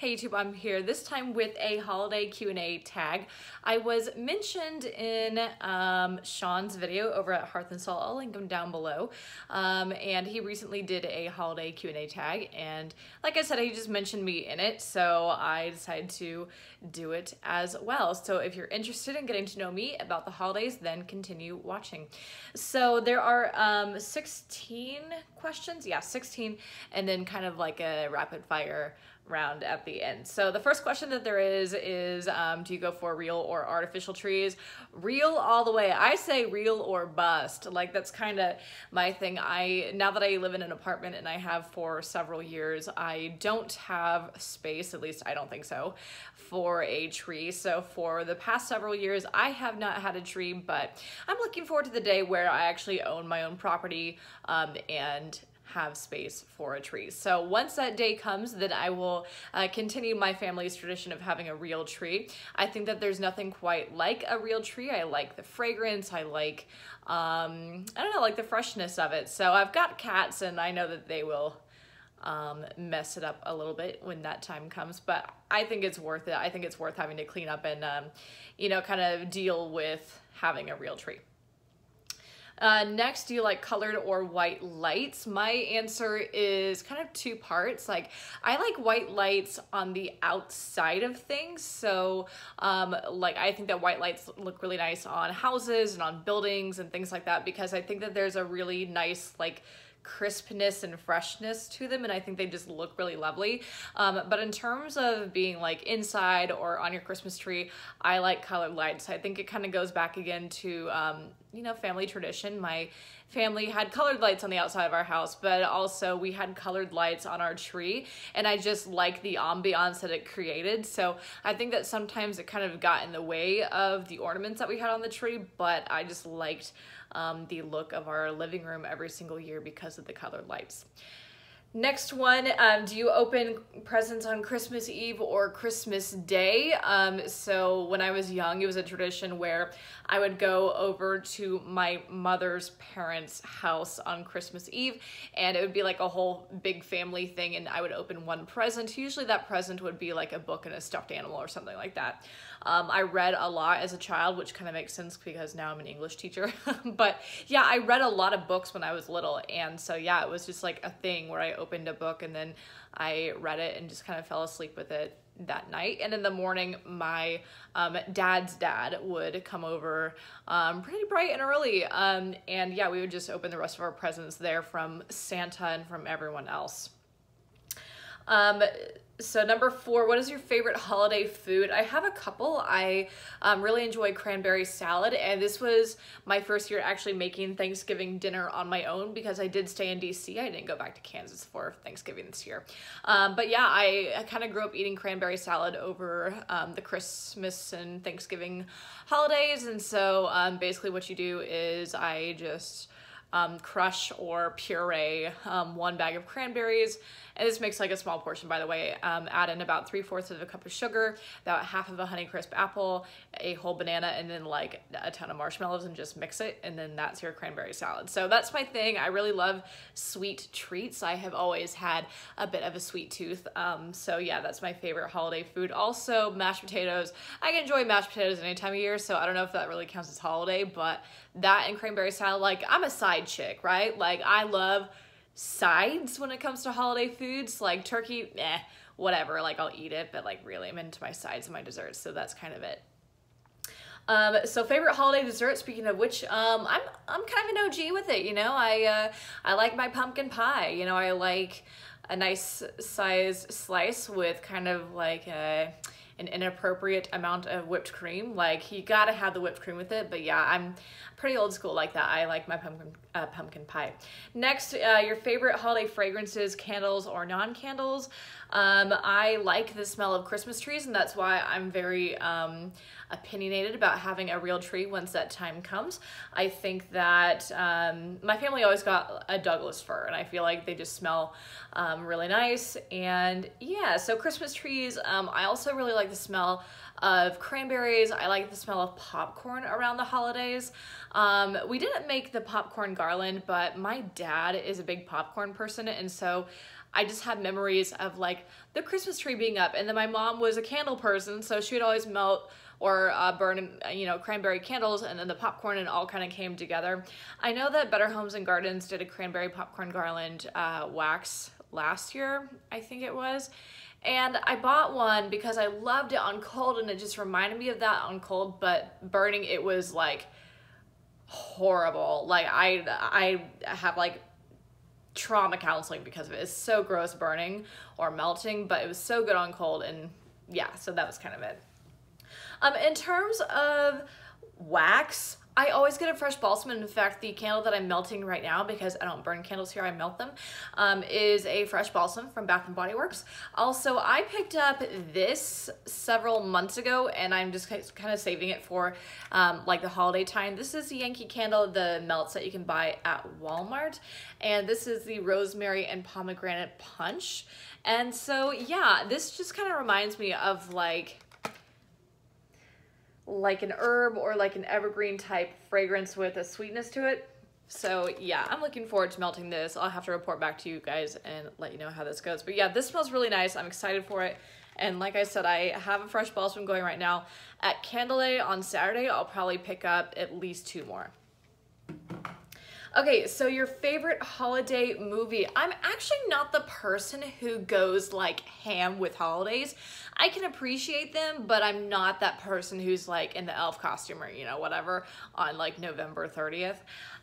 Hey YouTube, I'm here this time with a holiday Q&A tag. I was mentioned in Sean's video over at Hearth and Salt. I'll link him down below. And he recently did a holiday Q&A tag, and like I said, he just mentioned me in it, so I decided to do it as well. So if you're interested in getting to know me about the holidays, then continue watching. So there are 16 questions, yeah, 16, and then kind of like a rapid fire round at the end. So the first question that there is do you go for real or artificial trees? Real all the way. I say real or bust. Like, that's kind of my thing. Now that I live in an apartment, and I have for several years, I don't have space, at least I don't think so, for a tree. So for the past several years, I have not had a tree, but I'm looking forward to the day where I actually own my own property and have space for a tree. So once that day comes, then I will continue my family's tradition of having a real tree. I think that there's nothing quite like a real tree. I like the fragrance. I like, I don't know, like the freshness of it. So I've got cats, and I know that they will mess it up a little bit when that time comes, but I think it's worth it. I think it's worth having to clean up and, you know, kind of deal with having a real tree. Next, do you like colored or white lights? My answer is kind of two parts. Like, I like white lights on the outside of things. So, like, I think that white lights look really nice on houses and on buildings and things like that, because I think that there's a really nice, like, crispness and freshness to them, and I think they just look really lovely. But in terms of being like inside or on your Christmas tree, I like colored lights. I think it kind of goes back again to you know, family tradition. My family had colored lights on the outside of our house, but also we had colored lights on our tree, and I just like the ambiance that it created. So I think that sometimes it kind of got in the way of the ornaments that we had on the tree, but I just liked the look of our living room every single year because of the colored lights. Next one, do you open presents on Christmas Eve or Christmas Day? So when I was young, it was a tradition where I would go over to my mother's parents' house on Christmas Eve, and it would be like a whole big family thing, and I would open one present. Usually that present would be like a book and a stuffed animal or something like that. I read a lot as a child, which kind of makes sense because now I'm an English teacher. But yeah, I read a lot of books when I was little, and so yeah, it was just like a thing where I opened a book and then I read it and just kind of fell asleep with it that night. And in the morning, my dad's dad would come over pretty bright and early, and yeah, we would just open the rest of our presents there from Santa and from everyone else. So number 4, what is your favorite holiday food? I have a couple. I really enjoy cranberry salad, and this was my first year actually making Thanksgiving dinner on my own because I did stay in DC. I didn't go back to Kansas for Thanksgiving this year. But yeah, I kind of grew up eating cranberry salad over the Christmas and Thanksgiving holidays, and so basically what you do is I just crush or puree 1 bag of cranberries, and this makes like a small portion, by the way. Add in about 3/4 of a cup of sugar, about half of a Honeycrisp apple, a whole banana, and then like a ton of marshmallows, and just mix it, and then that's your cranberry salad. So that's my thing. I really love sweet treats. I have always had a bit of a sweet tooth. So yeah, that's my favorite holiday food. Also, mashed potatoes. I can enjoy mashed potatoes any time of year, so I don't know if that really counts as holiday, but that and cranberry salad, like, I'm a side chick, right? Like, I love sides when it comes to holiday foods. Like turkey, whatever, like I'll eat it, but like really I'm into my sides and my desserts, so that's kind of it. So favorite holiday dessert, speaking of which, I'm kind of an OG with it, you know. I like my pumpkin pie, you know. I like a nice size slice with kind of like an inappropriate amount of whipped cream. Like, you gotta have the whipped cream with it, but yeah, I'm pretty old school like that. I like my pumpkin pie. Next, your favorite holiday fragrances, candles or non-candles? I like the smell of Christmas trees, and that's why I'm very opinionated about having a real tree once that time comes. I think that my family always got a Douglas fir, and I feel like they just smell really nice. And yeah, so Christmas trees, I also really like the smell of cranberries. I like the smell of popcorn around the holidays. We didn't make the popcorn garland, but my dad is a big popcorn person, and so I just have memories of like the Christmas tree being up, and then my mom was a candle person, so she would always melt or burn, you know, cranberry candles, and then the popcorn, and all kind of came together. I know that Better Homes and Gardens did a cranberry popcorn garland wax last year, I think it was. And I bought one because I loved it on cold, and it just reminded me of that on cold, but burning, it was like horrible. Like I have like trauma counseling because of it. It's so gross burning or melting, but it was so good on cold, and yeah, so that was kind of it. In terms of wax, I always get a fresh balsam. In fact, the candle that I'm melting right now, because I don't burn candles here, I melt them, is a fresh balsam from Bath & Body Works. Also, I picked up this several months ago, and I'm just kind of saving it for like the holiday time. This is the Yankee Candle, the melts that you can buy at Walmart. And this is the Rosemary and Pomegranate Punch. And so, yeah, this just kind of reminds me of like an herb or like an evergreen type fragrance with a sweetness to it. So yeah, I'm looking forward to melting this. I'll have to report back to you guys and let you know how this goes. But yeah, this smells really nice. I'm excited for it. And like I said, I have a fresh balsam going right now. At Candle Day on Saturday, I'll probably pick up at least 2 more. Okay, so your favorite holiday movie. I'm actually not the person who goes like ham with holidays. I can appreciate them, but I'm not that person who's like in the elf costume or, you know, whatever on like November 30th.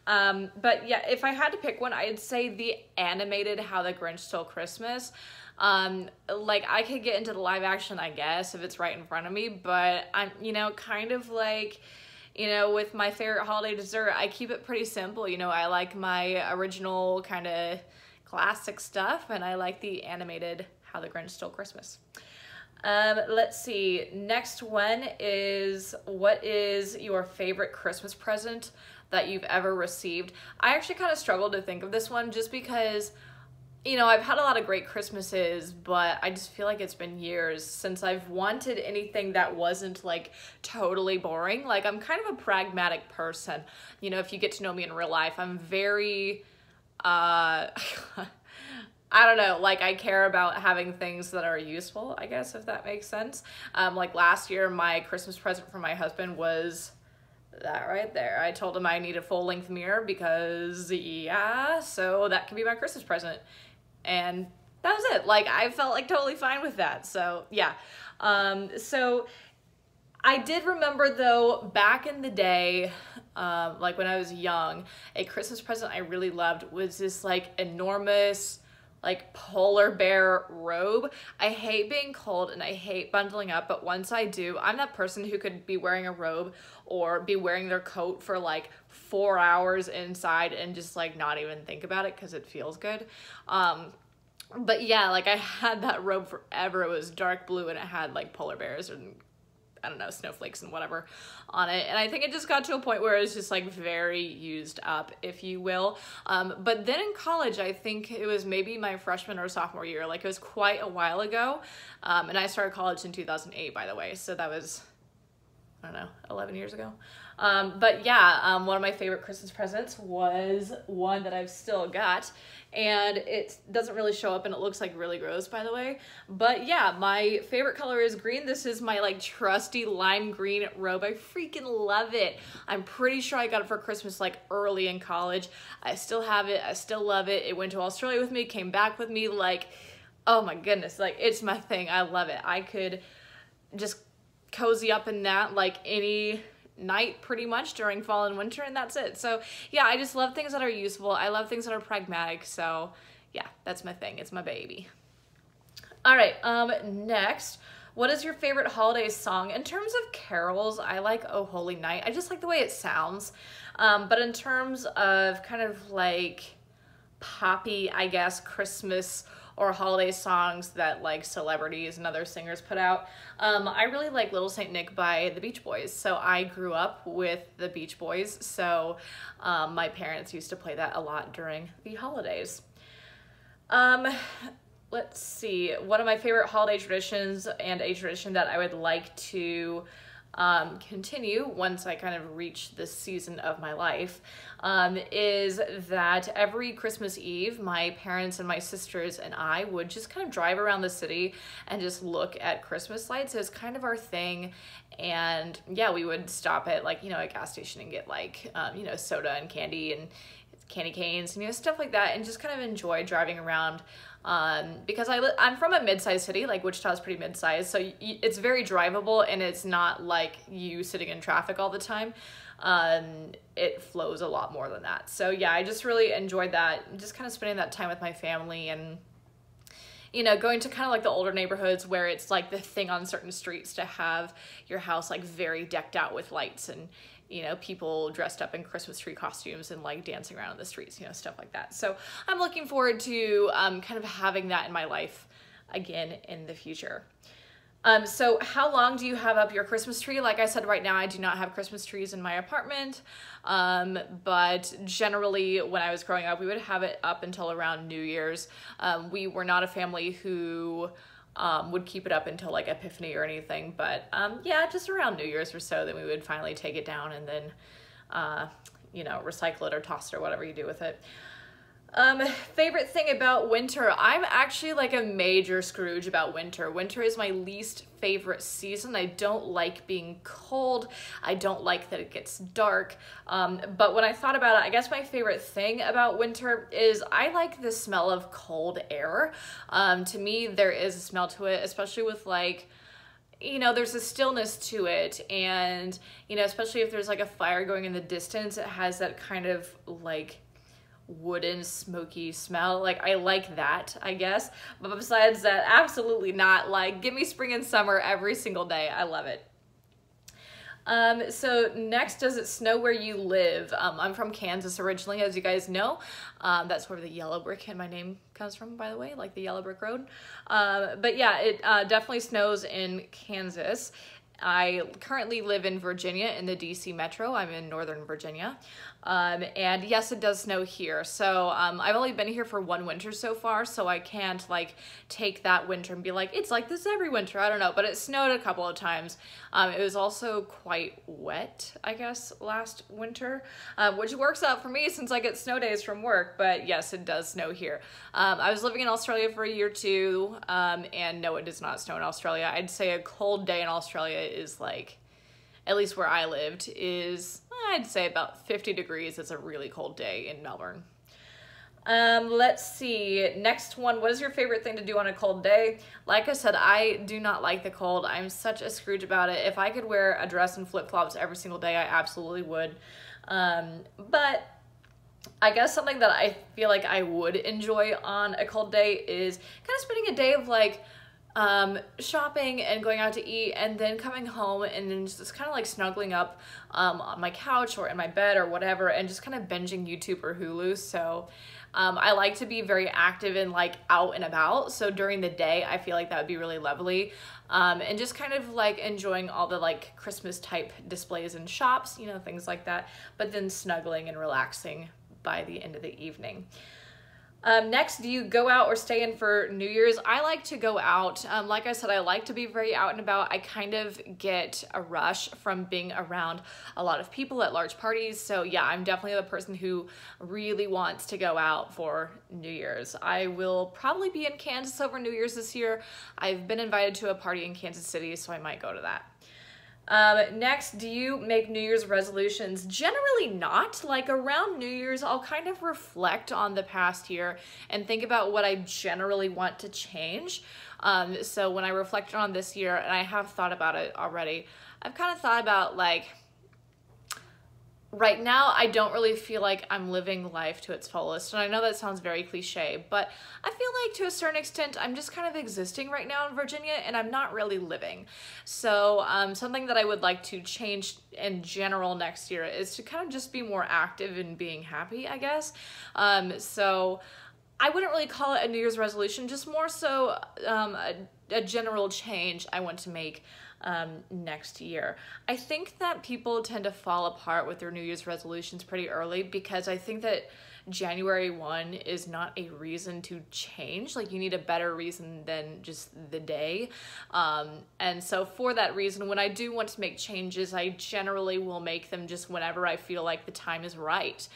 But yeah, if I had to pick one, I'd say the animated How the Grinch Stole Christmas. Like I could get into the live action, I guess, if it's right in front of me, but I'm, you know, kind of like, you know, with my favorite holiday dessert, I keep it pretty simple. You know, I like my original kind of classic stuff, and I like the animated How the Grinch Stole Christmas. Let's see. Next one is, what is your favorite Christmas present that you've ever received? I actually kind of struggled to think of this one just because, you know, I've had a lot of great Christmases, but I just feel like it's been years since I've wanted anything that wasn't like totally boring. Like I'm kind of a pragmatic person. You know, if you get to know me in real life, I'm very, I don't know, like I care about having things that are useful, I guess, if that makes sense. Like last year, my Christmas present for my husband was that right there. I told him I need a full-length mirror because, yeah, so that can be my Christmas present. And that was it. Like, I felt like totally fine with that. So, yeah. So, I did remember, though, back in the day, like when I was young, a Christmas present I really loved was this, like, enormous, like, polar bear robe. I hate being cold and I hate bundling up, but once I do, I'm that person who could be wearing a robe or be wearing their coat for, like, 4 hours inside and just, like, not even think about it because it feels good. But yeah, like I had that robe forever. It was dark blue and it had like polar bears and I don't know, snowflakes and whatever on it. And I think it just got to a point where it was just like very used up, if you will. But then in college, I think it was maybe my freshman or sophomore year, like it was quite a while ago. And I started college in 2008, by the way. So that was, I don't know, 11 years ago. But yeah, one of my favorite Christmas presents was one that I've still got, and it doesn't really show up and it looks like really gross, by the way. But yeah, my favorite color is green. This is my like trusty lime green robe. I freaking love it. I'm pretty sure I got it for Christmas like early in college. I still have it. I still love it. It went to Australia with me, came back with me. Like, oh my goodness, like it's my thing. I love it. I could just cozy up in that like any night pretty much during fall and winter, and that's it. So yeah, I just love things that are useful. I love things that are pragmatic. So yeah, that's my thing. It's my baby. All right, next, what is your favorite holiday song? In terms of carols, I like Oh Holy Night. I just like the way it sounds. But in terms of kind of like poppy, I guess, Christmas or holiday songs that like celebrities and other singers put out, I really like Little Saint Nick by the Beach Boys. So I grew up with the Beach Boys, so my parents used to play that a lot during the holidays. Let's see, one of my favorite holiday traditions and a tradition that I would like to continue once I kind of reach this season of my life, is that every Christmas Eve, my parents and my sisters and I would just kind of drive around the city and just look at Christmas lights. It was kind of our thing. And yeah, we would stop at like, a gas station and get like, soda and candy and candy canes and, stuff like that, and just kind of enjoy driving around. Because I'm from a mid-sized city, like Wichita's pretty mid-sized, so it's very drivable, and it's not like you sitting in traffic all the time. It flows a lot more than that. So yeah, I just really enjoyed that, just kind of spending that time with my family, and going to kind of like the older neighborhoods where it's like the thing on certain streets to have your house like very decked out with lights and people dressed up in Christmas tree costumes and like dancing around in the streets, stuff like that. So I'm looking forward to kind of having that in my life again in the future. So how long do you have up your Christmas tree? Like I said, right now I do not have Christmas trees in my apartment, but generally when I was growing up, we would have it up until around New Year's. We were not a family who would keep it up until like Epiphany or anything, but yeah, just around New Year's or so, then we would finally take it down and then recycle it or toss it or whatever you do with it. Favorite thing about winter, I'm actually like a major Scrooge about winter. Winter is my least favorite season. I don't like being cold. I don't like that it gets dark. But when I thought about it, I guess my favorite thing about winter is I like the smell of cold air. To me, there is a smell to it, especially with like, there's a stillness to it, and, especially if there's like a fire going in the distance, it has that kind of like wooden smoky smell. Like I like that, I guess, but besides that, absolutely not. Like give me spring and summer every single day. I love it. So next, does it snow where you live? I'm from Kansas originally, as you guys know. That's where the yellow brick in my name comes from, by the way, like the yellow brick road. But yeah, it definitely snows in Kansas. I currently live in Virginia in the DC metro. I'm in Northern Virginia. And yes, it does snow here. So I've only been here for one winter so far, so I can't like take that winter and be like, it's like this every winter. I don't know, but it snowed a couple of times. It was also quite wet, I guess, last winter, which works out for me since I get snow days from work. But yes, it does snow here. I was living in Australia for a year too, and no, it does not snow in Australia. I'd say a cold day in Australia is like, at least where I lived, is I'd say about 50 degrees. It's a really cold day in Melbourne. Let's see, next one, what is your favorite thing to do on a cold day? Like I said, I do not like the cold. I'm such a Scrooge about it. If I could wear a dress and flip-flops every single day, I absolutely would. But I guess something that I feel like I would enjoy on a cold day is kind of spending a day of like shopping and going out to eat, and then coming home and then just kind of like snuggling up on my couch or in my bed or whatever, and just kind of binging YouTube or Hulu. So I like to be very active and like out and about. So during the day, I feel like that would be really lovely. And just kind of like enjoying all the like Christmas type displays in shops, things like that, but then snuggling and relaxing by the end of the evening. Next, do you go out or stay in for New Year's? I like to go out. Like I said, I like to be very out and about. I kind of get a rush from being around a lot of people at large parties. So yeah, I'm definitely the person who really wants to go out for New Year's. I will probably be in Kansas over New Year's this year. I've been invited to a party in Kansas City, so I might go to that. Next, do you make New Year's resolutions? Generally not. Like around New Year's, I'll kind of reflect on the past year and think about what I generally want to change. So when I reflected on this year, and I have thought about it already, I've kind of thought about like, right now, I don't really feel like I'm living life to its fullest. And I know that sounds very cliche, but I feel like to a certain extent, I'm just kind of existing right now in Virginia, and I'm not really living. So something that I would like to change in general next year is to kind of just be more active and being happy, I guess. So I wouldn't really call it a New Year's resolution, just more so a general change I want to make next year. I think that people tend to fall apart with their New Year's resolutions pretty early, because I think that January 1 is not a reason to change. Like, you need a better reason than just the day. And so for that reason, when I do want to make changes, I generally will make them just whenever I feel like the time is right.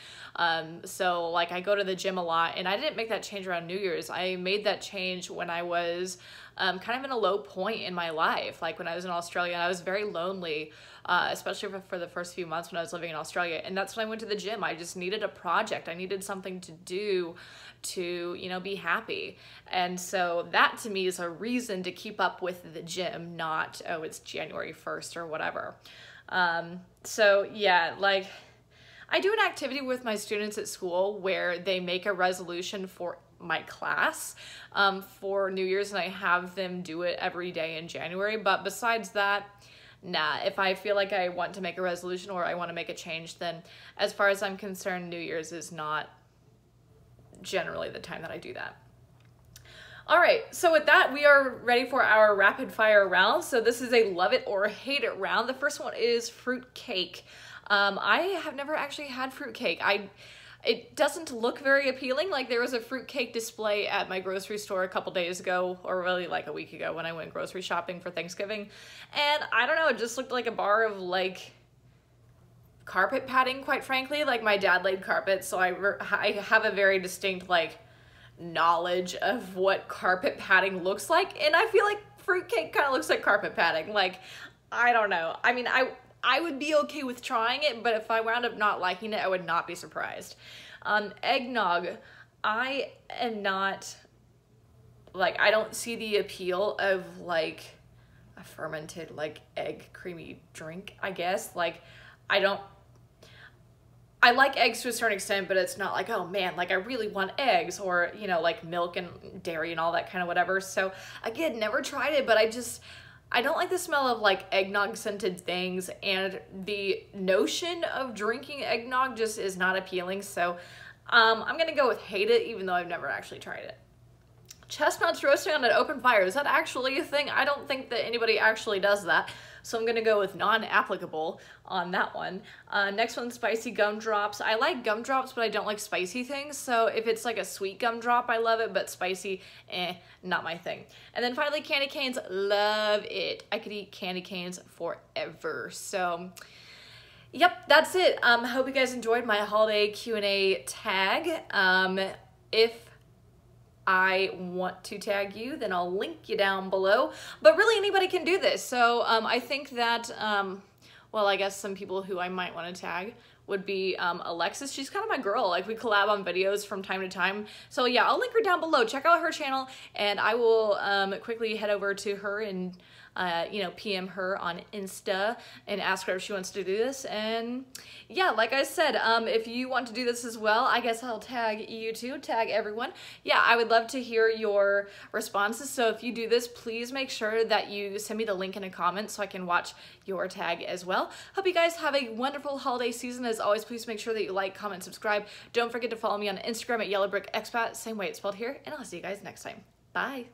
So like, I go to the gym a lot, and I didn't make that change around New Year's. I made that change when I was kind of in a low point in my life. Like when I was in Australia, and I was very lonely, especially for the first few months when I was living in Australia. And that's when I went to the gym. I just needed a project. I needed something to do to, you know, be happy. And so that to me is a reason to keep up with the gym, not, oh, it's January 1st or whatever. So yeah, like, I do an activity with my students at school where they make a resolution for my class for New Year's, and I have them do it every day in January. But besides that, nah, if I feel like I want to make a resolution or I want to make a change, then as far as I'm concerned, New Year's is not generally the time that I do that. All right, so with that, we are ready for our rapid fire round. So this is a love it or hate it round. The first one is fruit cake. I have never actually had fruit cake. It doesn't look very appealing. Like, there was a fruitcake display at my grocery store a couple days ago, or really like a week ago when I went grocery shopping for Thanksgiving. And I don't know, it just looked like a bar of like carpet padding, quite frankly. Like, my dad laid carpet, so I have a very distinct like knowledge of what carpet padding looks like. And I feel like fruitcake kind of looks like carpet padding. Like, I don't know. I mean, I would be okay with trying it, but if I wound up not liking it, I would not be surprised. Eggnog, I am not, like, I don't see the appeal of like a fermented like egg creamy drink, I guess. Like, I like eggs to a certain extent, but it's not like, oh man, like I really want eggs, or, you know, like milk and dairy and all that kind of whatever. So again, never tried it, but I don't like the smell of like eggnog scented things, and the notion of drinking eggnog just is not appealing. So I'm gonna go with hate it, even though I've never actually tried it. Chestnuts roasting on an open fire, is that actually a thing? I don't think that anybody actually does that. So I'm gonna go with non-applicable on that one. Next one, spicy gumdrops. I like gumdrops, but I don't like spicy things. So if it's like a sweet gumdrop, I love it, but spicy, not my thing. And then finally, candy canes, love it. I could eat candy canes forever. So yep, that's it. Hope you guys enjoyed my holiday Q&A tag. If I want to tag you, then I'll link you down below. But really, anybody can do this. So I think that, well, I guess some people who I might want to tag would be Alexis. She's kind of my girl. Like, we collab on videos from time to time. So yeah, I'll link her down below. Check out her channel, and I will quickly head over to her and you know, PM her on Insta and ask her if she wants to do this. And yeah, like I said, if you want to do this as well, I guess I'll tag you too, tag everyone. Yeah, I would love to hear your responses. So if you do this, please make sure that you send me the link in a comment so I can watch your tag as well. Hope you guys have a wonderful holiday season. As always, please make sure that you like, comment, subscribe. Don't forget to follow me on Instagram at yellowbrickexpat, same way it's spelled here, and I'll see you guys next time. Bye.